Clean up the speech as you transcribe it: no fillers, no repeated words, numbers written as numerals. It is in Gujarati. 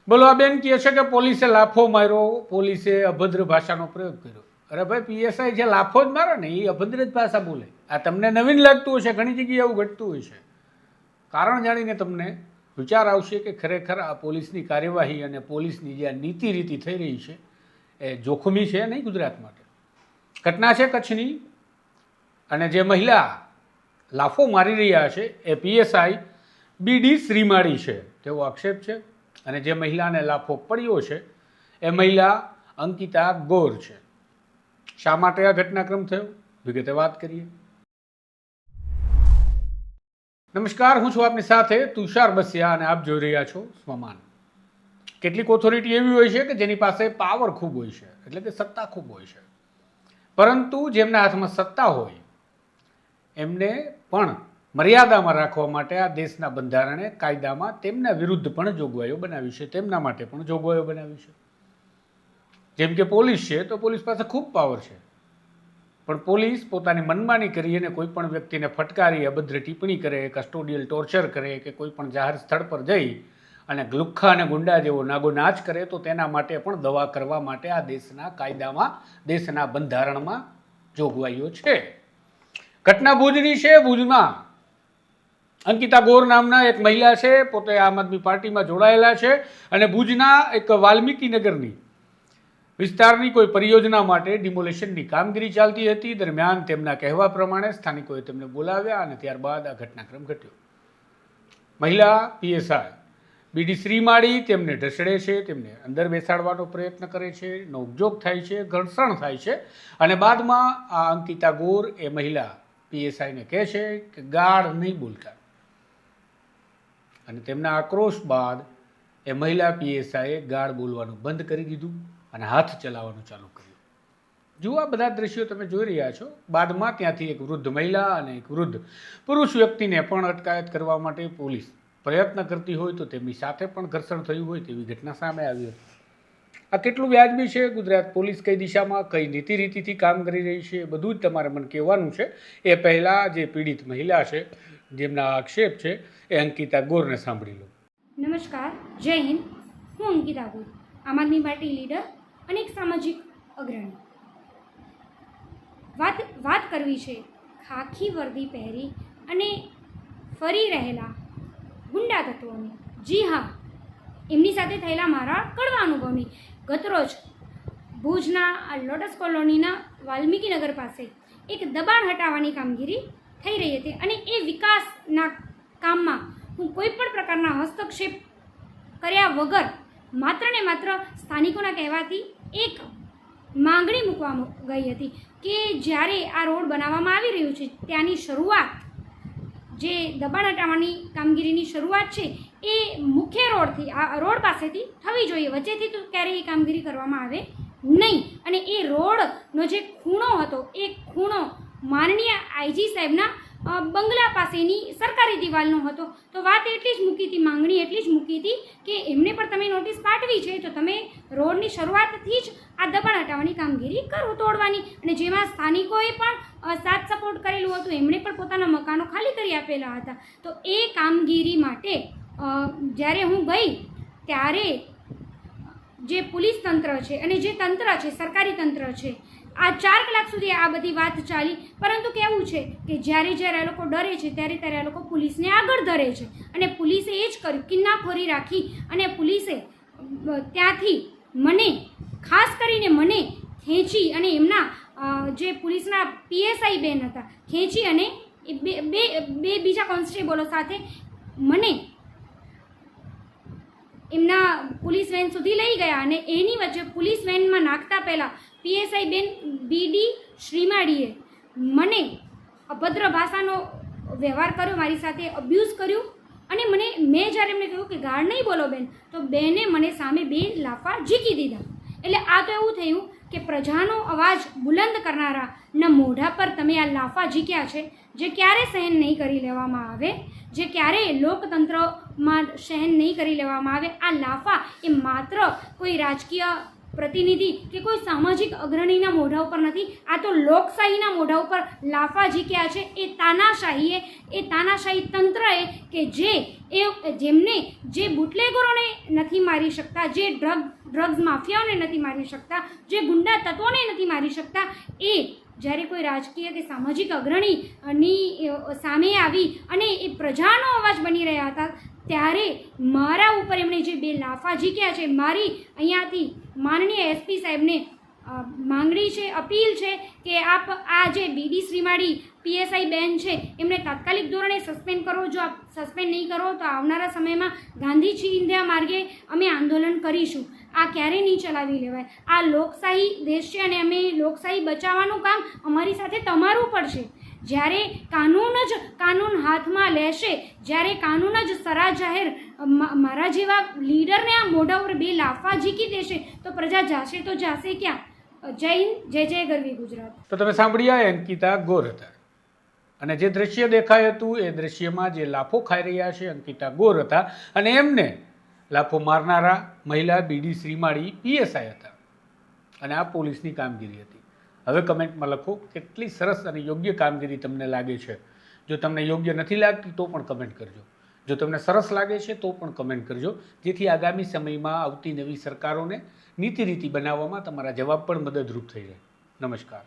બોલો આ બેન કહે છે કે પોલીસે લાફો માર્યો, પોલીસે અભદ્ર ભાષાનો પ્રયોગ કર્યો. અરે ભાઈ પીએસઆઈ જે લાફો જ મારે ને એ અભદ્ર જ ભાષા બોલે. આ તમને નવીન લાગતું હશે, ઘણી જગ્યાએ એવું ઘટતું હોય છે. કારણ જાણીને તમને વિચાર આવશે કે ખરેખર આ પોલીસની કાર્યવાહી અને પોલીસની જે નીતિ રીતિ થઈ રહી છે એ જોખમી છે નહીં ગુજરાત માટે. ઘટના છે કચ્છની, અને જે મહિલા લાફો મારી રહ્યા છે એ પીએસઆઈ બીડી શ્રીમાળી છે તેવો આક્ષેપ છે. અને જે મહિલાને લાફો પડ્યો છે એ મહિલા અંકિતા ગોર છે. શા માટે આ ઘટનાક્રમ થયો વિગતે વાત કરીએ. નમસ્કાર, હું છું આપની સાથે તુષાર બસિયા અને આપ જોઈ રહ્યા છો સ્વમાન. કેટલીક ઓથોરિટી એવી હોય છે કે જેની પાસે પાવર ખૂબ હોય છે, એટલે કે સત્તા ખૂબ હોય છે, પરંતુ જેમના હાથમાં સત્તા હોય એમને પણ મર્યાદામાં રાખવા માટે આ દેશના બંધારણે કાયદામાં તેમના વિરુદ્ધ પણ જોગવાઈઓ બનાવી છે, તેમના માટે પણ જોગવાઈઓ બનાવી છે. જેમ કે પોલીસ છે તો પોલીસ પાસે ખૂબ પાવર છે, પણ પોલીસ પોતાની મનમાની કરી અને કોઈ પણ વ્યક્તિને ફટકારી, અભદ્ર ટિપ્પણી કરે, કસ્ટોડિયલ ટોર્ચર કરે કે કોઈ પણ જાહેર સ્થળ પર જઈ અને લુખ્ખા અને ગુંડા જેવો નાગો નાચ કરે તો તેના માટે પણ દવા કરવા માટે આ દેશના કાયદામાં, દેશના બંધારણમાં જોગવાઈઓ છે. ઘટના ભુજની છે. ભુજમાં અંકિતા ગોર નામના એક મહિલા છે, પોતે આમ આદમી પાર્ટીમાં જોડાયેલા છે અને ભુજના એક વાલ્મીકી નગરની વિસ્તારની કોઈ પરિયોજના માટે ડિમોલેશનની કામગીરી ચાલતી હતી. દરમિયાન તેમના કહેવા પ્રમાણે સ્થાનિકોએ તેમને બોલાવ્યા અને ત્યારબાદ આ ઘટનાક્રમ ઘટ્યો. મહિલા પીએસઆઈ બીડી શ્રીમાળી તેમને ઢસડે છે, તેમને અંદર બેસાડવાનો પ્રયત્ન કરે છે, નોકઝોક થાય છે, ઘર્ષણ થાય છે અને બાદમાં આ અંકિતા ગોર એ મહિલા પીએસઆઈને કહે છે કે ગાળ નહીં બોલતા. અને તેમના આક્રોશ બાદ એ મહિલા પીએસઆઈએ ગાળ બોલવાનું બંધ કરી દીધું અને હાથ ચલાવવાનું ચાલુ કર્યું. જુઓ, આ બધા દ્રશ્યો તમે જોઈ રહ્યા છો. બાદમાં ત્યાંથી એક વૃદ્ધ મહિલા અને એક વૃદ્ધ પુરુષ વ્યક્તિને પણ અટકાયત કરવા માટે પોલીસ પ્રયત્ન કરતી હોય તો તેમની સાથે પણ ઘર્ષણ થયું હોય તેવી ઘટના સામે આવી હતી. આ કેટલું વ્યાજબી છે? ગુજરાત પોલીસ કઈ દિશામાં, કઈ નીતિ રીતિથી કામ કરી રહી છે, બધું જ તમારે મને કહેવાનું છે. એ પહેલાં જે પીડિત મહિલા છે, જેમના આક્ષેપ છે, એ અંકિતા ગોરને સાંભળી લો. નમસ્કાર, જય હિન્દ. હું અંકિતા ગોર, આમ આદમી પાર્ટી લીડર અને એક સામાજિક અગ્રણી. વાત કરવી છે ખાખી વર્દી પહેરી અને ફરી રહેલા ગુંડા તત્વોની. જી હા, એમની સાથે થયેલા મારા કડવા અનુભવની. ગતરોજ ભુજના લોટસ કોલોનીના વાલ્મીકી નગર પાસે એક દબાણ હટાવવાની કામગીરી થઈ રહી હતી અને એ વિકાસના કામમાં હું કોઈ પણ પ્રકારના હસ્તક્ષેપ કર્યા વગર માત્ર ને માત્ર સ્થાનિકોના કહેવાથી એક માંગણી મૂકવામાં ગઈ હતી કે જ્યારે આ રોડ બનાવવામાં આવી રહ્યું છે ત્યાંની શરૂઆત, જે દબાણ હટાવવાની કામગીરીની શરૂઆત છે એ મુખ્ય રોડથી, આ રોડ પાસેથી થવી જોઈએ. વચ્ચેથી તો ક્યારેય એ કામગીરી કરવામાં આવે નહીં. અને એ રોડનો જે ખૂણો હતો એ ખૂણો માનનીય આઈજી સાહેબના બંગલા પાસેની સરકારી દિવાલનો હતો. તો વાત એટલી જ મૂકી હતી, માંગણી એટલી જ મૂકી હતી કે એમને પણ તમે નોટિસ પાઠવી છે તો તમે રોડની શરૂઆતથી જ આ દબાણ હટાવવાની કામગીરી કરો, તોડવાની. અને જેમાં સ્થાનિકોએ પણ સાથ સપોર્ટ કરેલું હતું, એમણે પણ પોતાના મકાનો ખાલી કરી આપેલા હતા. તો એ કામગીરી માટે જ્યારે હું ગઈ ત્યારે જે પોલીસ તંત્ર છે અને જે તંત્ર છે, સરકારી તંત્ર છે, આ 4 કલાક સુધી આ બધી વાત ચાલી. પરંતુ કેવું છે કે જ્યારે આ લોકો ડરે છે ત્યારે આ લોકો પોલીસને આગળ ધરે છે અને પોલીસે એ જ કર્યું, કિન્નાખોરી રાખી અને પોલીસે ત્યાંથી મને, ખાસ કરીને મને ખેંચી અને એમના જે પોલીસના પીએસઆઈ બેન હતા, ખેંચી અને બે બીજા કોન્સ્ટેબલો સાથે મને એમના પોલીસ વેન સુધી લઈ ગયા. અને એની વચ્ચે પોલીસ વેનમાં નાખતા પહેલાં પીએસઆઈ બેન બીડી શ્રીમાળીએ મને અભદ્ર ભાષાનો વ્યવહાર કર્યો, મારી સાથે અબ્યુઝ કર્યું. અને મેં જ્યારે એમને કહ્યું કે ગાળ નહીં બોલો બેન, તો બેને મને સામે 2 લાફા ઝીકી દીધા. એટલે આ તો એવું થયું કે પ્રજાનો અવાજ બુલંદ કરનારાના મોઢા પર તમે આ લાફા ઝીક્યા છે, જે ક્યારે સહન નહીં કરી લેવામાં આવે, જે ક્યારેય લોકતંત્રમાં સહન નહીં કરી લેવામાં આવે. આ લાફા એ માત્ર કોઈ રાજકીય પ્રતિનિધિ કે કોઈ સામાજિક અગ્રણીના મોઢા ઉપર નથી. આ તો લોકશાહીના મોઢા ઉપર લાફા ઝીક્યા છે. એ તાનાશાહી તંત્રએ કે જેમને જે બુટલેગરોને નથી મારી શકતા, જે ડ્રગ્સ માફિયાઓને નથી મારી શકતા, જે ગુંડા તત્વોને નથી મારી શકતા, એ જ્યારે કોઈ રાજકીય કે સામાજિક અગ્રણીની સામે આવી અને એ પ્રજાનો અવાજ બની રહ્યા હતા, ત્યારે મારા ઉપર એમણે જે 2 લાફા ઝીક્યા છે, મારી અહીંયાથી માનનીય એસપી સાહેબને માંગણી છે, અપીલ છે કે આપ આ જે બીડી શ્રીમાળી પીએસઆઈ બેન છે એમને તાત્કાલિક ધોરણે સસ્પેન્ડ કરો. જો આપ સસ્પેન્ડ નહીં કરો તો આવનારા સમયમાં ગાંધી ચિંધ્યા માર્ગે અમે આંદોલન કરીશું. આ ક્યારેય નહીં ચલાવી લેવાય. આ લોકશાહી દેશ છે અને અમે લોકશાહી બચાવવાનું કામ અમારી સાથે તમારું પડશે. જ્યારે કાનૂન હાથમાં લેશે, જ્યારે કાનૂન જ સરા જાહેર મારા જેવા લીડરને આ મોઢા ઉપર 2 લાફા ઝીકી દેશે તો પ્રજા જાશે તો જાશે ક્યાં? જય હિન્દ, જય ગરવી ગુજરાત. તો તમે સાંભળ્યા અંકિતા ગોર હતા અને જે દ્રશ્ય દેખાય હતું એ દ્રશ્યમાં જે લાફો ખાઈ રહ્યા છે અંકિતા ગોર હતા અને એમને લાફો મારનારા મહિલા બીડી શ્રીમાળી પીએસઆઈ હતા અને આ પોલીસની કામગીરી હતી. હવે કમેન્ટમાં લખો કેટલી સરસ અને યોગ્ય કામગીરી તમને લાગે છે. જો તમને યોગ્ય નથી લાગતી તો પણ કમેન્ટ કરજો. જો તમને સરસ લાગે છે તો પણ કમેન્ટ કરજો, જેથી આગામી સમયમાં આવતી નવી સરકારોને નીતિ રીતિ બનાવવામાં તમારા જવાબ પણ મદદરૂપ થઈ જાય. નમસ્કાર.